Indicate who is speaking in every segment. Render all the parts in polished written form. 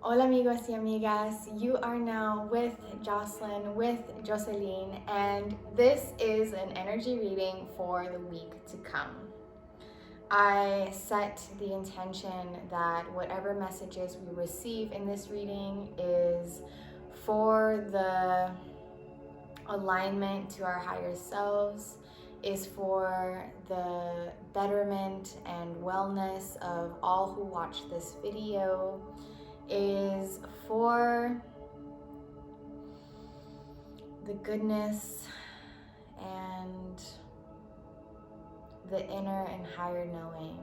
Speaker 1: Hola amigos y amigas, you are now with Jocelyn, with Jocelyn, and this is an energy reading for the week to come. I set the intention that whatever messages we receive in this reading is for the alignment to our higher selves, is for the betterment and wellness of all who watch this video, is for the goodness and the inner and higher knowing.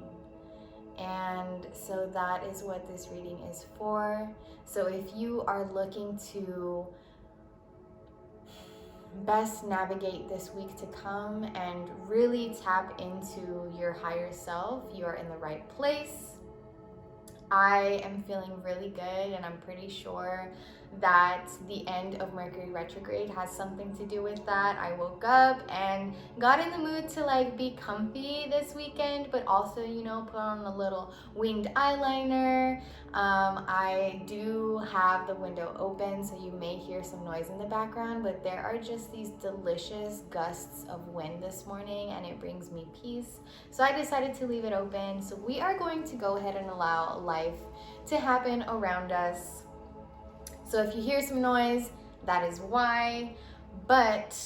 Speaker 1: And so that is what this reading is for. So if you are looking to best navigate this week to come and really tap into your higher self, you are in the right place. I am feeling really good, and I'm pretty sure that the end of Mercury retrograde has something to do with that. I woke up and got in the mood to like be comfy this weekend, but also, put on a little winged eyeliner. I do have the window open, so you may hear some noise in the background, but there are just these delicious gusts of wind this morning, and it brings me peace. So I decided to leave it open. So we are going to go ahead and allow life to happen around us. So if you hear some noise, that is why. But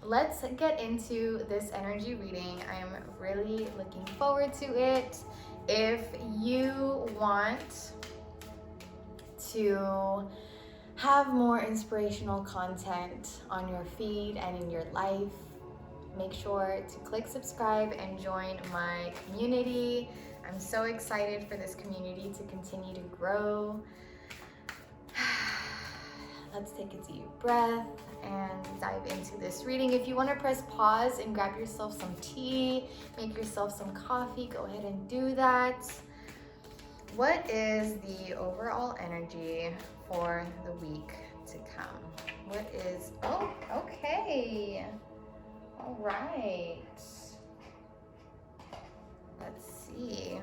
Speaker 1: let's get into this energy reading. I am really looking forward to it. If you want to have more inspirational content on your feed and in your life, make sure to click subscribe and join my community. I'm so excited for this community to continue to grow. Let's take a deep breath and dive into this reading. If you want to press pause and grab yourself some tea, make yourself some coffee, go ahead and do that. What is the overall energy for the week to come? What is, oh, okay. All right. Let's see.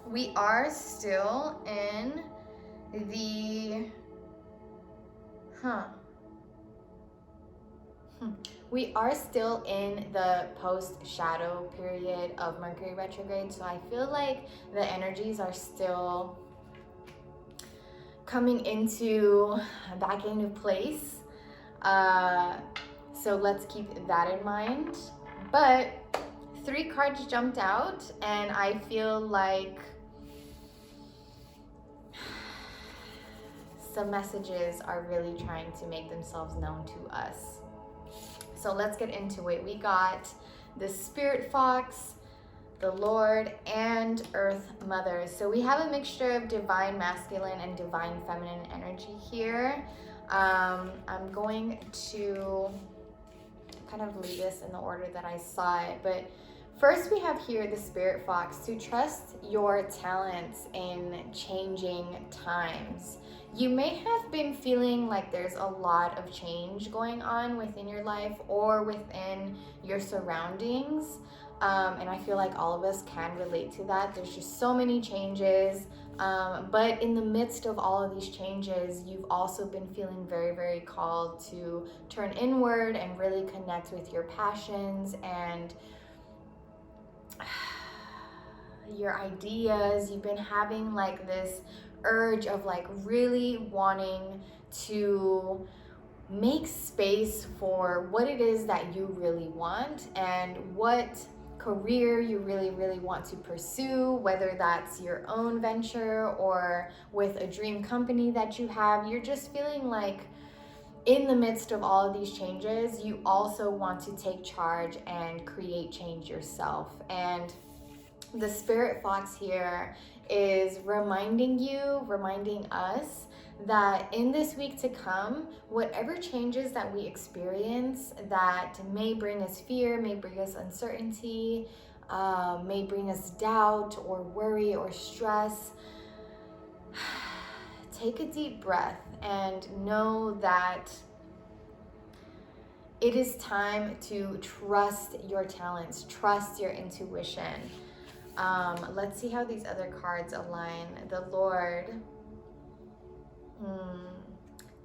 Speaker 1: We are still in we are still in the post-shadow period of Mercury retrograde, so I feel like the energies are still coming back into place. So let's keep that in mind. But 3 cards jumped out, and I feel like some messages are really trying to make themselves known to us. So let's get into it. We got the Spirit Fox, the Lord, and Earth Mother. So we have a mixture of divine masculine and divine feminine energy here. I'm going to kind of leave this in the order that I saw it, but first we have here the Spirit Fox, to trust your talents in changing times. You may have been feeling like there's a lot of change going on within your life or within your surroundings. And I feel like all of us can relate to that. There's just so many changes. But in the midst of all of these changes, you've also been feeling very, very called to turn inward and really connect with your passions and your ideas. You've been having like this urge of like really wanting to make space for what it is that you really want and what career you really, really want to pursue, whether that's your own venture or with a dream company that you have. You're just feeling like in the midst of all of these changes, you also want to take charge and create change yourself. And the Spirit Fox here is reminding us that in this week to come, whatever changes that we experience that may bring us fear, may bring us uncertainty, may bring us doubt or worry or stress, take a deep breath and know that it is time to trust your talents, trust your intuition. Let's see how these other cards align. The Lord.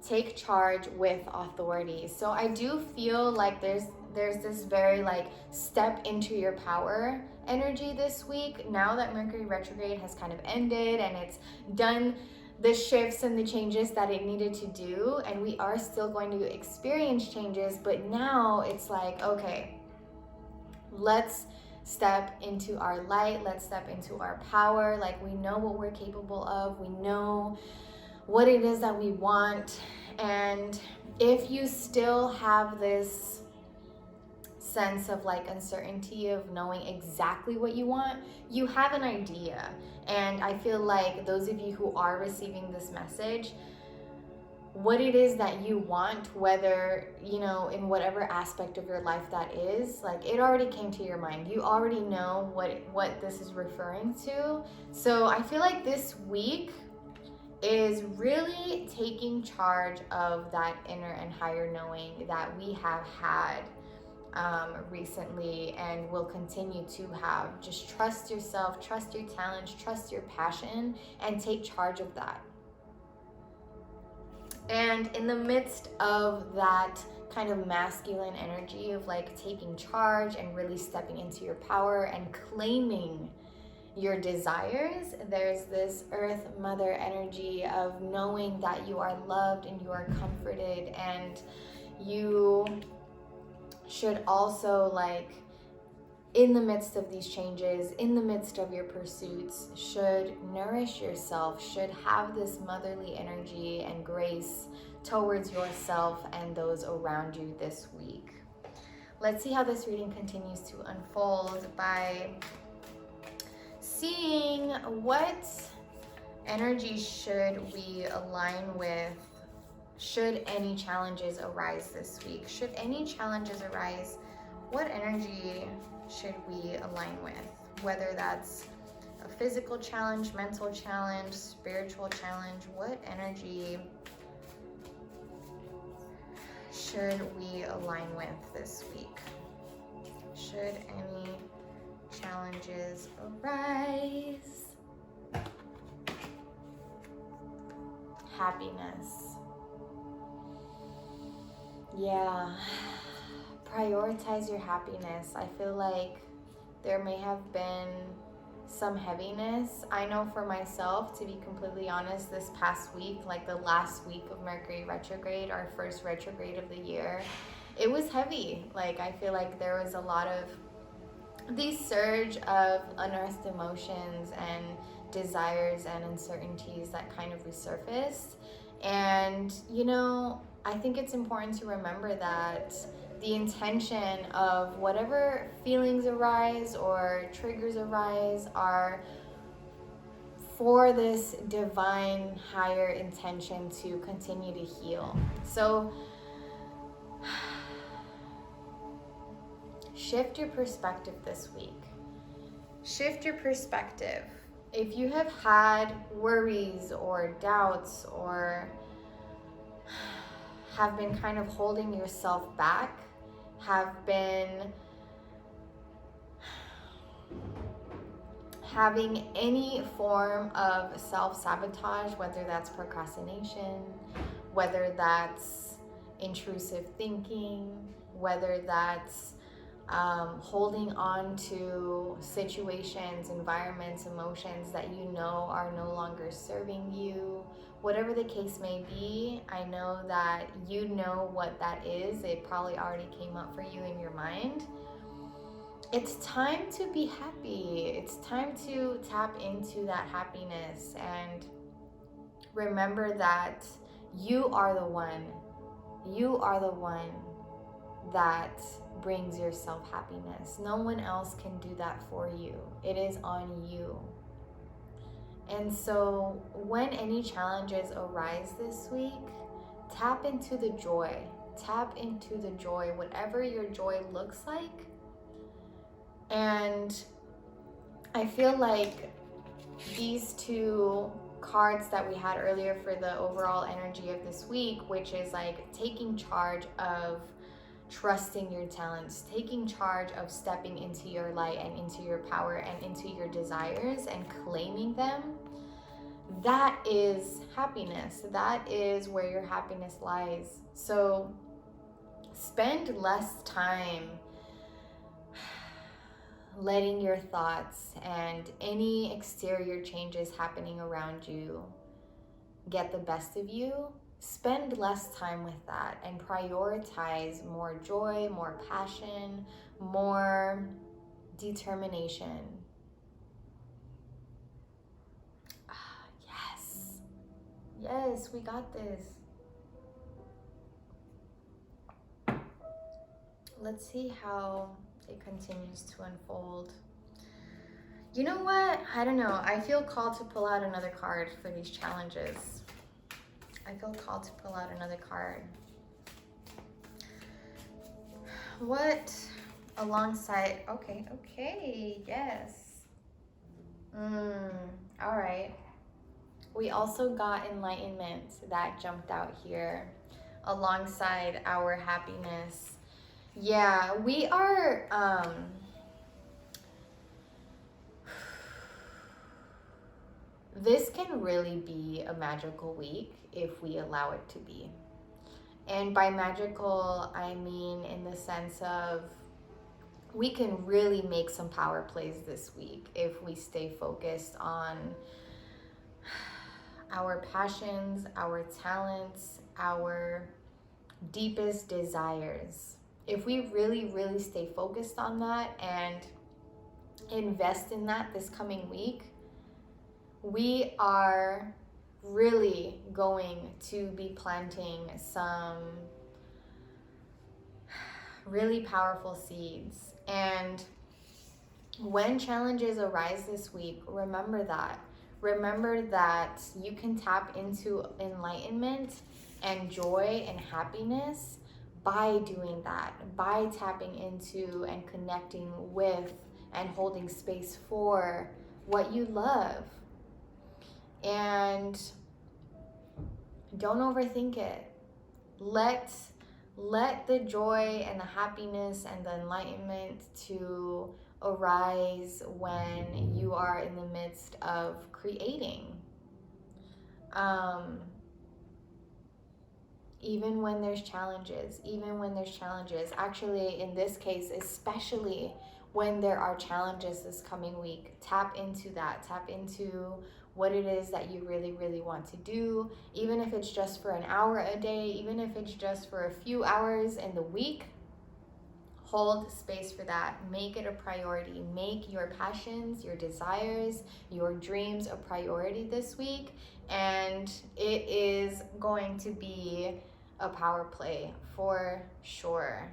Speaker 1: Take charge with authority. So I do feel like there's this very like step into your power energy this week, now that Mercury retrograde has kind of ended and it's done the shifts and the changes that it needed to do, and we are still going to experience changes, but now it's like, okay, let's step into our light, let's step into our power. Like, we know what we're capable of, we know what it is that we want. And if you still have this sense of like uncertainty of knowing exactly what you want, you have an idea. And I feel like those of you who are receiving this message, what it is that you want, whether, you know, in whatever aspect of your life that is, like, it already came to your mind. You already know what this is referring to. So I feel like this week is really taking charge of that inner and higher knowing that we have had recently and will continue to have. Just trust yourself, trust your talents, trust your passion, and take charge of that. And in the midst of that kind of masculine energy of like taking charge and really stepping into your power and claiming your desires, there's this earth mother energy of knowing that you are loved and you are comforted, and you should also, like, in the midst of these changes, in the midst of your pursuits, should nourish yourself, should have this motherly energy and grace towards yourself and those around you this week. Let's see how this reading continues to unfold by seeing what energy should we align with should any challenges arise this week. Should any challenges arise, what energy should we align with? Whether that's a physical challenge, mental challenge, spiritual challenge, what energy should we align with this week? Should any challenges arise? Happiness. Yeah, prioritize your happiness. I feel like there may have been some heaviness. I know for myself, to be completely honest, this past week, like the last week of Mercury retrograde, our first retrograde of the year, it was heavy. Like, I feel like there was a lot of these surge of unearthed emotions and desires and uncertainties that kind of resurfaced. And, you know, I think it's important to remember that the intention of whatever feelings arise or triggers arise are for this divine higher intention to continue to heal. So shift your perspective this week. Shift your perspective. If you have had worries or doubts or have been kind of holding yourself back, have been having any form of self-sabotage, whether that's procrastination, whether that's intrusive thinking, whether that's holding on to situations, environments, emotions that you know are no longer serving you, whatever the case may be, I know that you know what that is. It probably already came up for you in your mind. It's time to be happy. It's time to tap into that happiness and remember that you are the one. You are the one that brings yourself happiness. No one else can do that for you. It is on you. And so when any challenges arise this week, tap into the joy. Tap into the joy, whatever your joy looks like. And I feel like these two cards that we had earlier for the overall energy of this week, which is like taking charge of trusting your talents, taking charge of stepping into your light and into your power and into your desires and claiming them, that is happiness. That is where your happiness lies. So spend less time letting your thoughts and any exterior changes happening around you get the best of you. Spend less time with that and prioritize more joy, more passion, more determination. Yes. Yes, we got this. Let's see how it continues to unfold. You know what? I don't know. I feel called to pull out another card for these challenges. I feel called to pull out another card. What alongside? Okay, yes. All right. We also got enlightenment that jumped out here alongside our happiness. Yeah, we are this can really be a magical week if we allow it to be. And by magical, I mean in the sense of we can really make some power plays this week if we stay focused on our passions, our talents, our deepest desires. If we really, really stay focused on that and invest in that this coming week, we are really going to be planting some really powerful seeds. And when challenges arise this week, remember that. Remember that you can tap into enlightenment and joy and happiness by doing that, by tapping into and connecting with and holding space for what you love. And don't overthink it. Let the joy and the happiness and the enlightenment to arise when you are in the midst of creating. Even when there's challenges, actually in this case, especially when there are challenges this coming week, tap into that, tap into what it is that you really, really want to do, even if it's just for an hour a day, even if it's just for a few hours in the week. Hold space for that. Make it a priority. Make your passions, your desires, your dreams a priority this week, and it is going to be a power play for sure.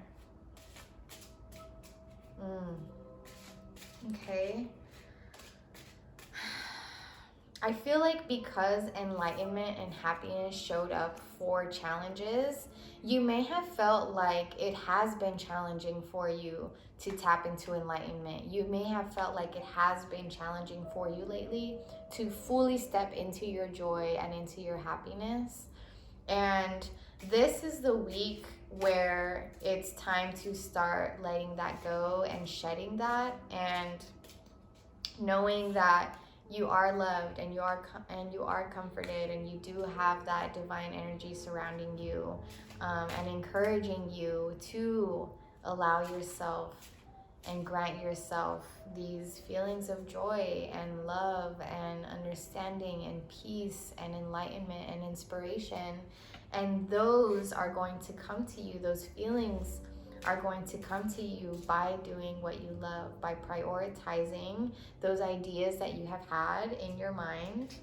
Speaker 1: Okay. I feel like because enlightenment and happiness showed up for challenges, you may have felt like it has been challenging for you to tap into enlightenment. You may have felt like it has been challenging for you lately to fully step into your joy and into your happiness. And this is the week where it's time to start letting that go and shedding that and knowing that you are loved and you are comforted, and you do have that divine energy surrounding you, and encouraging you to allow yourself and grant yourself these feelings of joy and love and understanding and peace and enlightenment and inspiration. And those are going to come to you, those feelings are going to come to you by doing what you love, by prioritizing those ideas that you have had in your mind.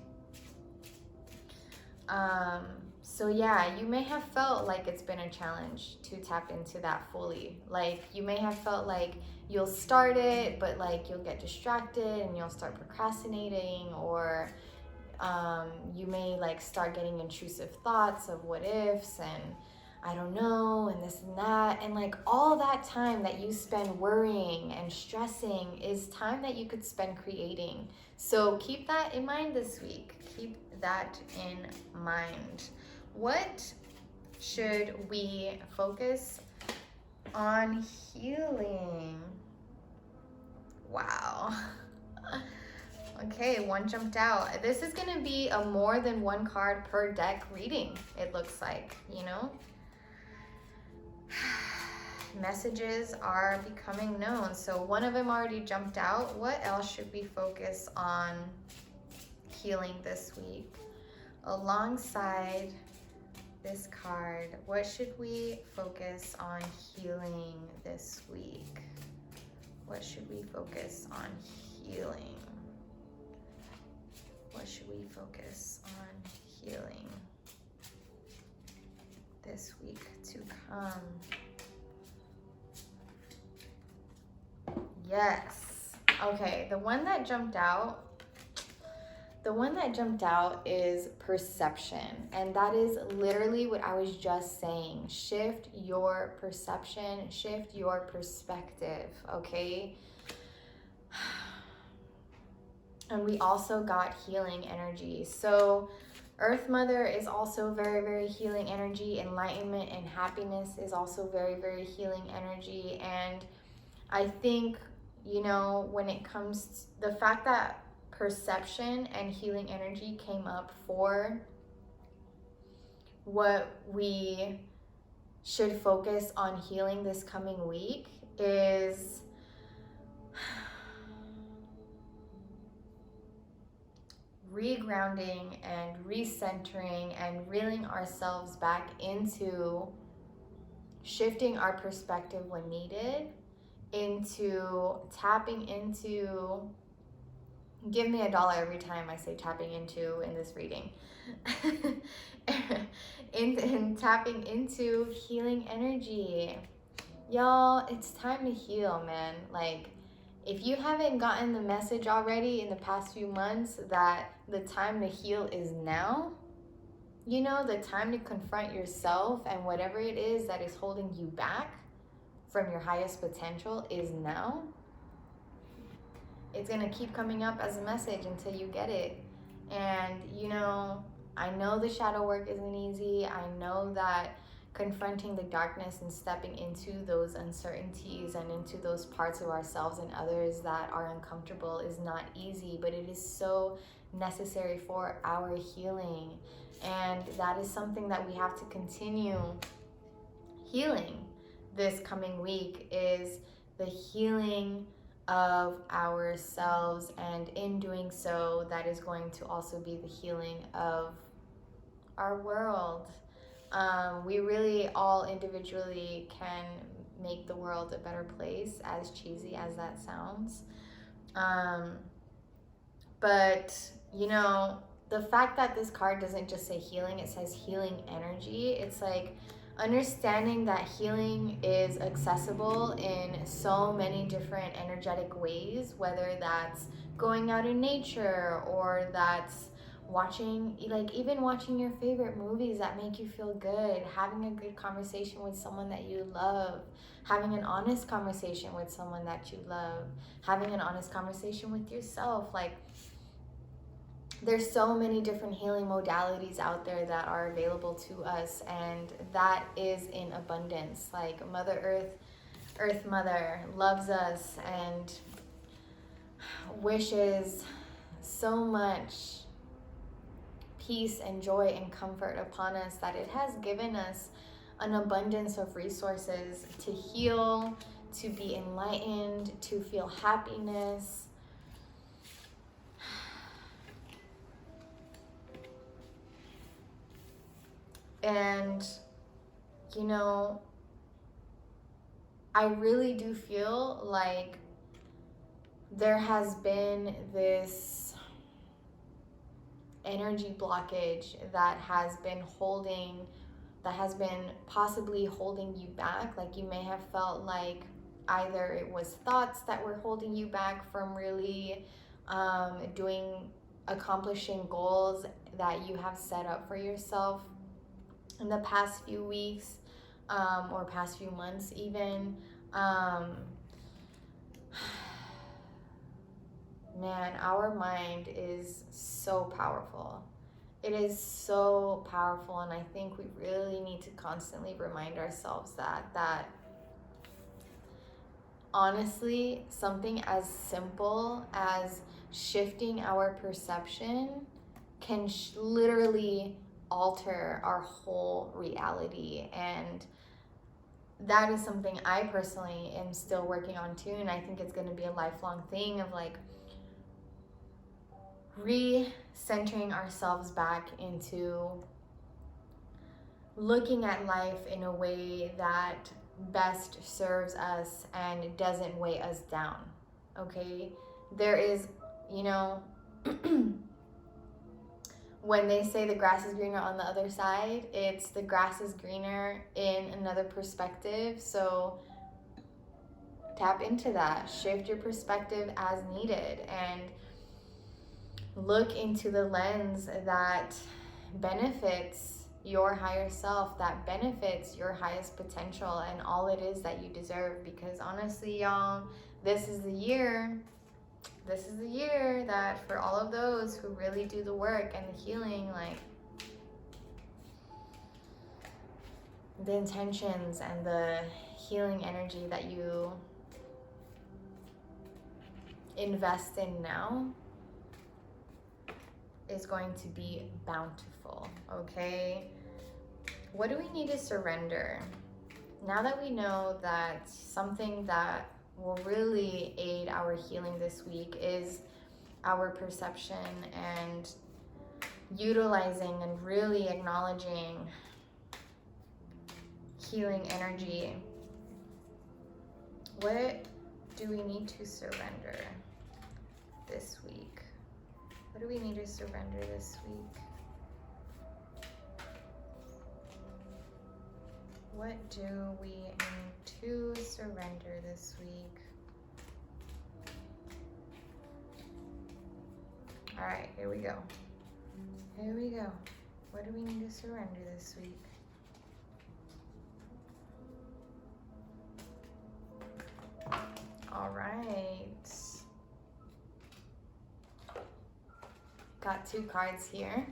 Speaker 1: So yeah, you may have felt like it's been a challenge to tap into that fully. Like you may have felt like you'll start it, but like you'll get distracted and you'll start procrastinating, or you may like start getting intrusive thoughts of what ifs and I don't know, and this and that. And like all that time that you spend worrying and stressing is time that you could spend creating. So keep that in mind this week. Keep that in mind. What should we focus on healing. Wow. Okay, one jumped out. This is going to be a more than one card per deck reading, it looks like, you know? Messages are becoming known. So one of them already jumped out. What else should we focus on healing this week? Alongside this card, what should we focus on healing this week? What should we focus on healing? What should we focus on healing this week to come? Yes. Okay, the one that jumped out is perception. And that is literally what I was just saying. Shift your perception, shift your perspective, okay? And we also got healing energy. So Earth Mother is also very, very healing energy. Enlightenment and happiness is also very, very healing energy. And I think, you know, when it comes to the fact that perception and healing energy came up for what we should focus on healing this coming week is regrounding and recentering and reeling ourselves back into shifting our perspective when needed, into tapping into, give me $1 every time I say tapping into in this reading, in tapping into healing energy. Y'all, it's time to heal, man. Like, if you haven't gotten the message already in the past few months that the time to heal is now, you know, the time to confront yourself and whatever it is that is holding you back from your highest potential is now. It's going to keep coming up as a message until you get it. And, you know, I know the shadow work isn't easy. I know that confronting the darkness and stepping into those uncertainties and into those parts of ourselves and others that are uncomfortable is not easy, but it is so necessary for our healing. And that is something that we have to continue healing this coming week, is the healing of ourselves. And in doing so, that is going to also be the healing of our world. We really all individually can make the world a better place, as cheesy as that sounds. But, you know, the fact that this card doesn't just say healing, it says healing energy. It's like understanding that healing is accessible in so many different energetic ways, whether that's going out in nature or that's watching, like even watching your favorite movies that make you feel good, having a good conversation with someone that you love, having an honest conversation with someone that you love, having an honest conversation with yourself. Like, there's so many different healing modalities out there that are available to us, and that is in abundance. Like, Mother Earth, Earth Mother loves us and wishes so much peace and joy and comfort upon us that it has given us an abundance of resources to heal, to be enlightened, to feel happiness. And, you know, I really do feel like there has been this energy blockage that has been possibly holding you back. Like, you may have felt like either it was thoughts that were holding you back from really accomplishing goals that you have set up for yourself in the past few weeks, or past few months even. Man, our mind is so powerful. It is so powerful, and I think we really need to constantly remind ourselves that honestly, something as simple as shifting our perception can literally alter our whole reality. And that is something I personally am still working on too. And I think it's going to be a lifelong thing of like re-centering ourselves back into looking at life in a way that best serves us and doesn't weigh us down. Okay? There is, you know, when they say the grass is greener on the other side, it's the grass is greener in another perspective. So tap into that, shift your perspective as needed, and look into the lens that benefits your higher self, that benefits your highest potential and all it is that you deserve. Because honestly, y'all, this is the year that for all of those who really do the work and the healing, like the intentions and the healing energy that you invest in now is going to be bountiful. Okay? What do we need to surrender? Now that we know that something that will really aid our healing this week is our perception, and utilizing and really acknowledging healing energy, what do we need to surrender this week? What do we need to surrender this week? What do we need to surrender this week? All right, here we go. Here we go. What do we need to surrender this week? All right. Got 2 cards here.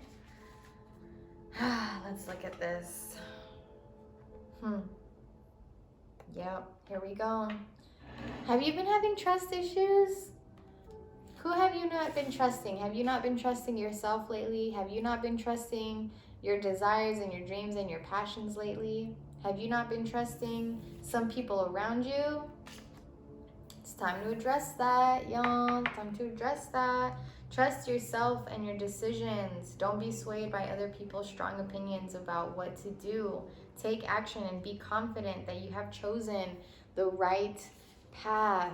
Speaker 1: Let's look at this. Yep, here we go. Have you been having trust issues? Who have you not been trusting? Have you not been trusting yourself lately? Have you not been trusting your desires and your dreams and your passions lately? Have you not been trusting some people around you? It's time to address that, y'all. Time to address that. Trust yourself and your decisions. Don't be swayed by other people's strong opinions about what to do. Take action and be confident that you have chosen the right path.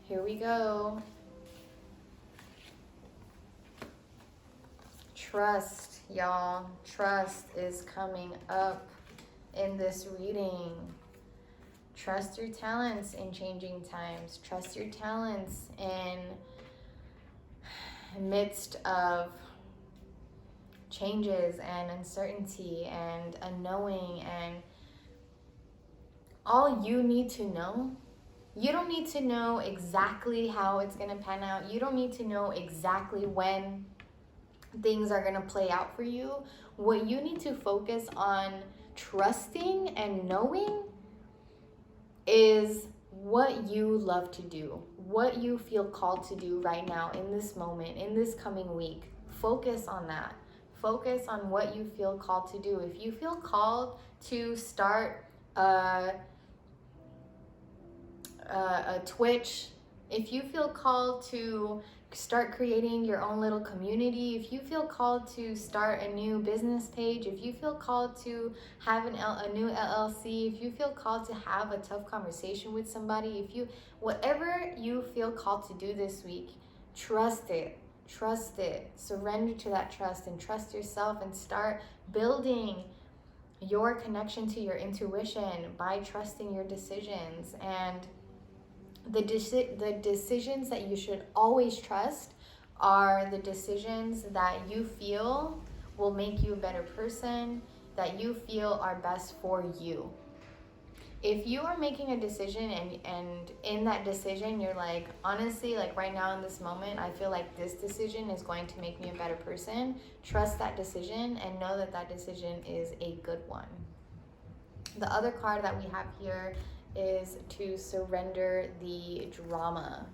Speaker 1: Here we go. Trust, y'all. Trust is coming up in this reading. Trust your talents in changing times. Trust your talents in midst of changes and uncertainty and unknowing. And all you need to know, you don't need to know exactly how it's going to pan out. You don't need to know exactly when things are going to play out for you. What you need to focus on trusting and knowing is what you love to do, what you feel called to do right now in this moment, in this coming week. Focus on that. Focus on what you feel called to do. If you feel called to start a Twitch, if you feel called to start creating your own little community, if you feel called to start a new business page, if you feel called to have a new LLC, if you feel called to have a tough conversation with somebody, whatever you feel called to do this week, trust it. Trust it. Surrender to that trust and trust yourself, and start building your connection to your intuition by trusting your decisions. And the decisions that you should always trust are the decisions that you feel will make you a better person, that you feel are best for you. If you are making a decision and in that decision you're like, honestly, like right now in this moment, I feel like this decision is going to make me a better person, trust that decision and know that that decision is a good one. The other card that we have here is to surrender the drama.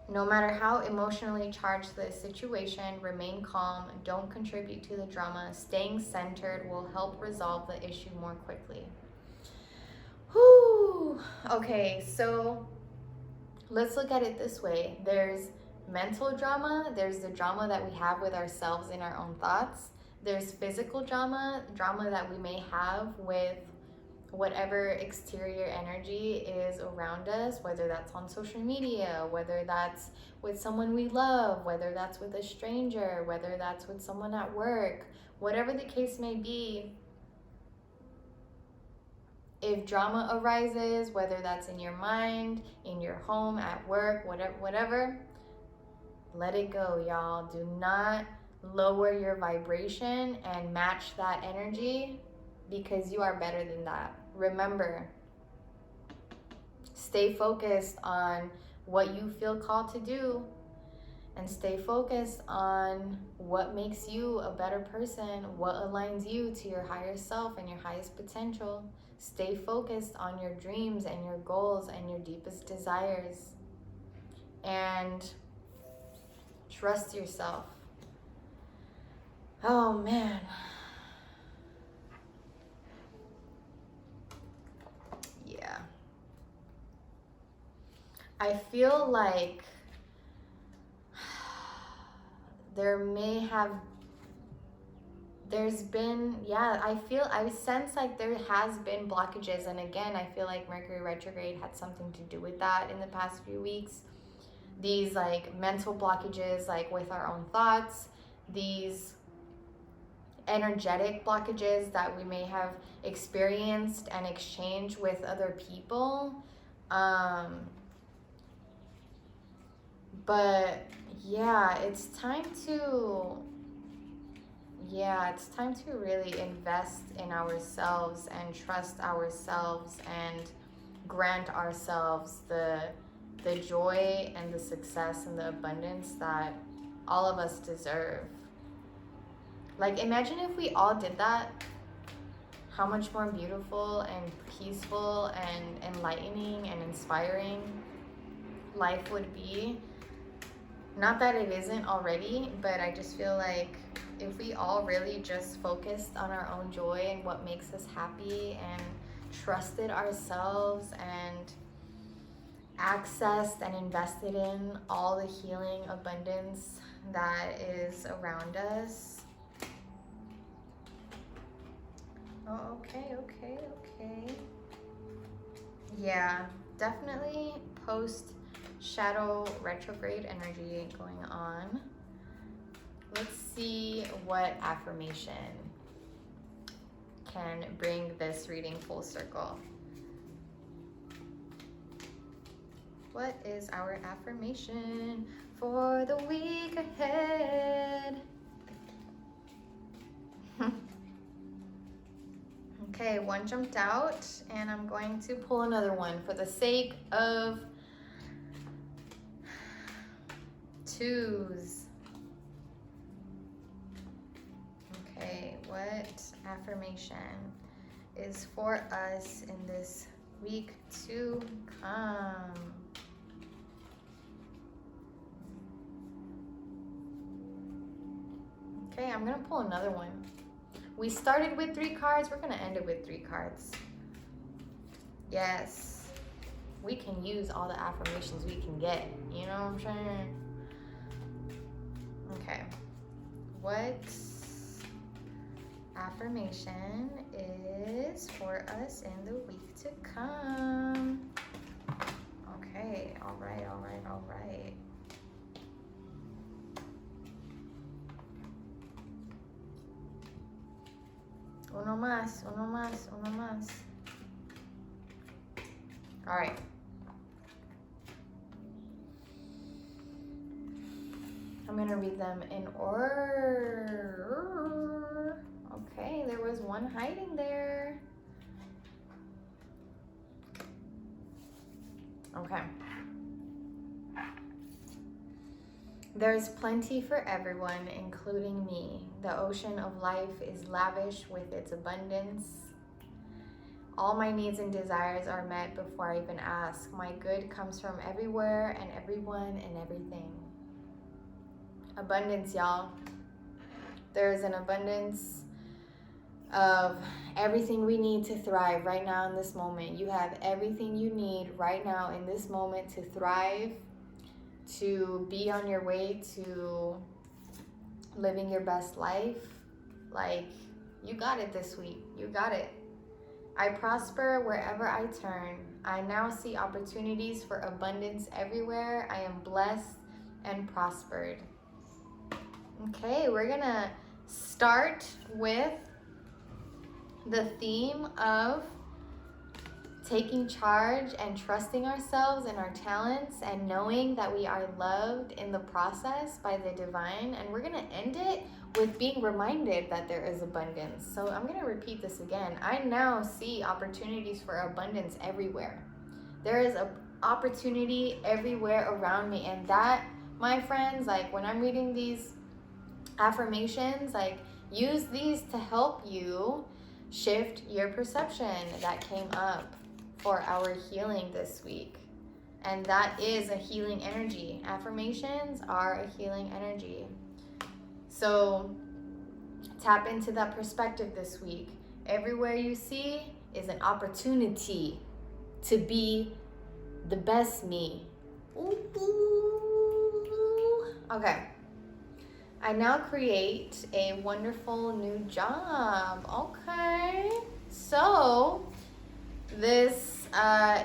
Speaker 1: No matter how emotionally charged the situation, remain calm, don't contribute to the drama. Staying centered will help resolve the issue more quickly. Whew. Okay, so let's look at it this way. There's mental drama, there's the drama that we have with ourselves in our own thoughts. There's physical drama that we may have with whatever exterior energy is around us, whether that's on social media, whether that's with someone we love, whether that's with a stranger, whether that's with someone at work, whatever the case may be. If drama arises, whether that's in your mind, in your home, at work, whatever, let it go, y'all. Do not lower your vibration and match that energy, because you are better than that. Remember, stay focused on what you feel called to do, and stay focused on what makes you a better person, what aligns you to your higher self and your highest potential. Stay focused on your dreams and your goals and your deepest desires, and trust yourself. Oh man. Yeah. I feel like I sense like there has been blockages, and again, I feel like Mercury retrograde had something to do with that in the past few weeks. These like mental blockages, like with our own thoughts, these energetic blockages that we may have experienced and exchanged with other people. But yeah, it's time to really invest in ourselves and trust ourselves and grant ourselves the joy and the success and the abundance that all of us deserve. Like, imagine if we all did that, how much more beautiful and peaceful and enlightening and inspiring life would be. Not that it isn't already, but I just feel like if we all really just focused on our own joy and what makes us happy and trusted ourselves and accessed and invested in all the healing abundance that is around us. Oh, okay. Yeah, definitely post shadow retrograde energy going on. Let's see what affirmation can bring this reading full circle. What is our affirmation for the week ahead? Okay, one jumped out, and I'm going to pull another one for the sake of twos. Okay, what affirmation is for us in this week to come? Okay, I'm gonna pull another one. We started with 3 cards, we're gonna end it with 3 cards. Yes, we can use all the affirmations we can get, you know what I'm saying? Okay, what affirmation is for us in the week to come? Okay, all right. Uno más. All right. I'm gonna read them in order. Okay, there was one hiding there. Okay. There's plenty for everyone, including me. The ocean of life is lavish with its abundance. All my needs and desires are met before I even ask. My good comes from everywhere and everyone and everything. Abundance, y'all. There's an abundance of everything we need to thrive right now in this moment. You have everything you need right now in this moment to thrive, to be on your way to living your best life. Like, you got it this week. You got it. I prosper wherever I turn. I now see opportunities for abundance everywhere. I am blessed and prospered. Okay, we're gonna start with the theme of taking charge and trusting ourselves and our talents and knowing that we are loved in the process by the divine. And we're going to end it with being reminded that there is abundance. So I'm going to repeat this again. I now see opportunities for abundance everywhere. There is an opportunity everywhere around me. And that, my friends, like when I'm reading these affirmations, like use these to help you shift your perception that came up for our healing this week. And that is a healing energy. Affirmations are a healing energy. So tap into that perspective this week. Everywhere you see is an opportunity to be the best me. Okay. I now create a wonderful new job. Okay. So this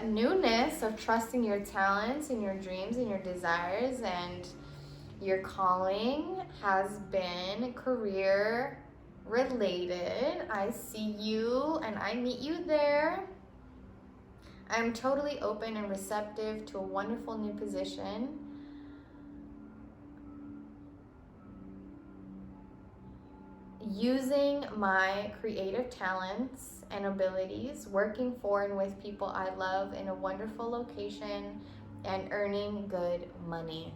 Speaker 1: newness of trusting your talents and your dreams and your desires and your calling has been career related. I see you and I meet you there. I'm totally open and receptive to a wonderful new position. Using my creative talents and abilities, working for and with people I love in a wonderful location, and earning good money.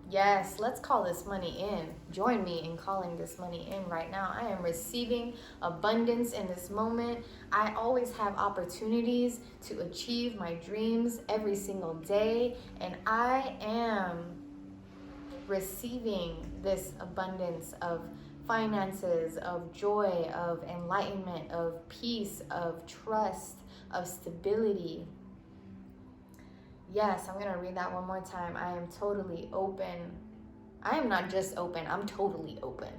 Speaker 1: Yes, let's call this money in. Join me in calling this money in right now. I am receiving abundance in this moment. I always have opportunities to achieve my dreams every single day, and I am receiving this abundance of finances, of joy, of enlightenment, of peace, of trust, of stability. Yes, I'm going to read that one more time. I am totally open. I am not just open, I'm totally open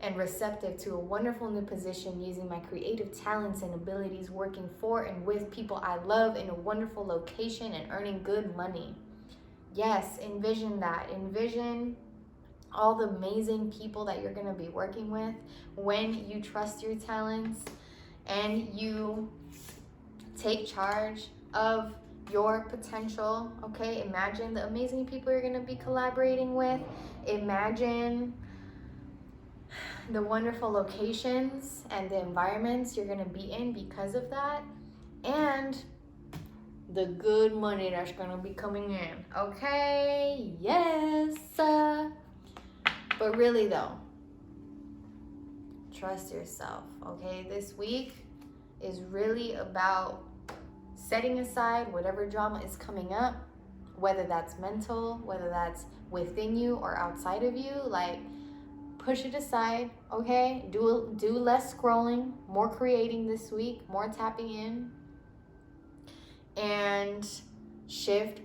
Speaker 1: and receptive to a wonderful new position, using my creative talents and abilities, working for and with people I love in a wonderful location, and earning good money. Yes, envision that. Envision all the amazing people that you're going to be working with when you trust your talents and you take charge of your potential. Okay, imagine the amazing people you're going to be collaborating with. Imagine the wonderful locations and the environments you're going to be in because of that, and the good money that's going to be coming in. Okay, yes. But really though, trust yourself, okay? This week is really about setting aside whatever drama is coming up, whether that's mental, whether that's within you or outside of you. Like, push it aside, okay? Do less scrolling, more creating this week, more tapping in, and shift,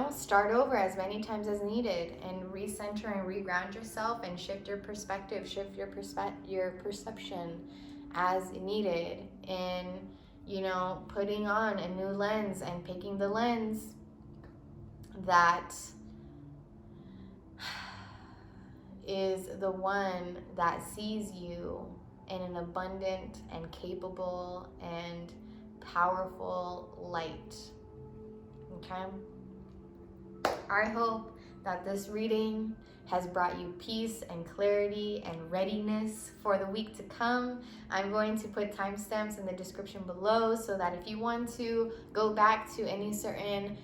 Speaker 1: start over as many times as needed, and recenter and reground yourself, and shift your perspective, shift your perception as needed, and putting on a new lens and picking the lens that is the one that sees you in an abundant and capable and powerful light. Okay? I hope that this reading has brought you peace and clarity and readiness for the week to come. I'm going to put timestamps in the description below so that if you want to go back to any certain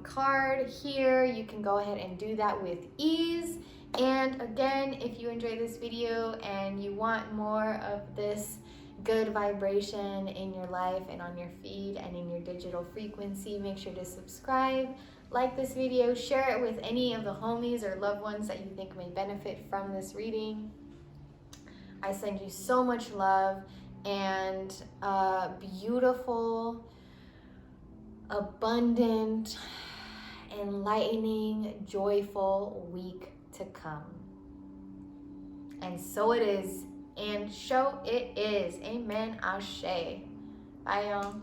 Speaker 1: card here, you can go ahead and do that with ease. And again, if you enjoyed this video and you want more of this good vibration in your life and on your feed and in your digital frequency, make sure to subscribe, like this video, share it with any of the homies or loved ones that you think may benefit from this reading. I send you so much love and a beautiful, abundant, enlightening, joyful week to come. And so it is, and so it is. Amen. Ashe. Bye, y'all.